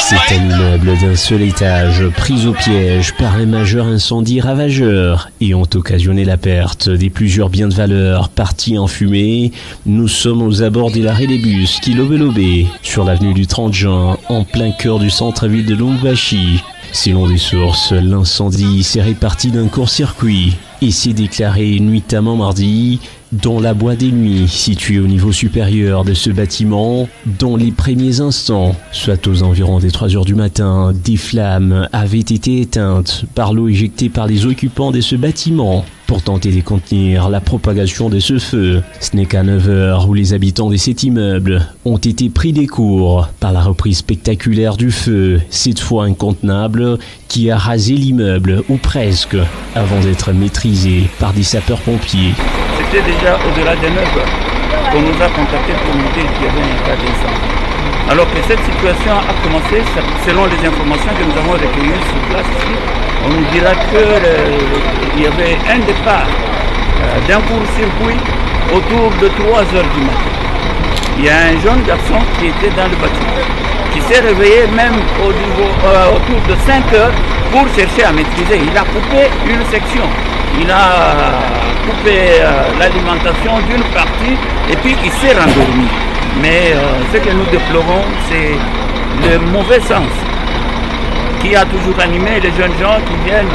C'est un immeuble d'un seul étage, pris au piège par un majeur incendie ravageur et ont occasionné la perte des plusieurs biens de valeur partis en fumée. Nous sommes aux abords de l'arrêt des bus Kilobé, sur l'avenue du 30 juin, en plein cœur du centre-ville de Lubumbashi. Selon des sources, l'incendie s'est réparti d'un court-circuit et s'est déclaré nuitamment mardi dans la boîte des nuits située au niveau supérieur de ce bâtiment. Dans les premiers instants, soit aux environs des 3 heures du matin, des flammes avaient été éteintes par l'eau éjectée par les occupants de ce bâtiment pour tenter de contenir la propagation de ce feu. Ce n'est qu'à 9 heures où les habitants de cet immeuble ont été pris des cours par la reprise spectaculaire du feu, cette fois incontenable, qui a rasé l'immeuble, ou presque, avant d'être maîtrisé par des sapeurs-pompiers. C'était déjà au-delà des 9 heures qu'on nous a contacté pour nous dire qu'il y avait un cas d'incendie. Alors que cette situation a commencé, selon les informations que nous avons recueillies sur place ici, on nous dira qu'il y avait un départ d'un court-circuit autour de 3 heures du matin. Il y a un jeune garçon qui était dans le bâtiment, qui s'est réveillé même autour de 5 heures pour chercher à maîtriser. Il a coupé une section, il a coupé l'alimentation d'une partie et puis il s'est rendormi. Mais ce que nous déplorons, c'est le mauvais sens qui a toujours animé les jeunes gens qui viennent,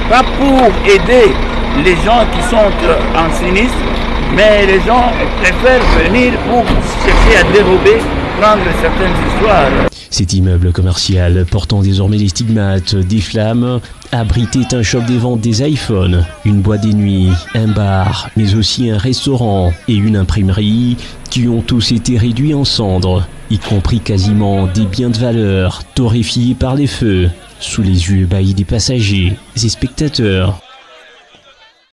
pas pour aider les gens qui sont en sinistre, mais les gens préfèrent venir pour chercher à dérober, prendre certaines histoires. Cet immeuble commercial, portant désormais les stigmates des flammes, abritait un shop des ventes des iPhones, une boîte des nuits, un bar, mais aussi un restaurant et une imprimerie qui ont tous été réduits en cendres, y compris quasiment des biens de valeur torréfiés par les feux, sous les yeux ébahis des passagers et spectateurs.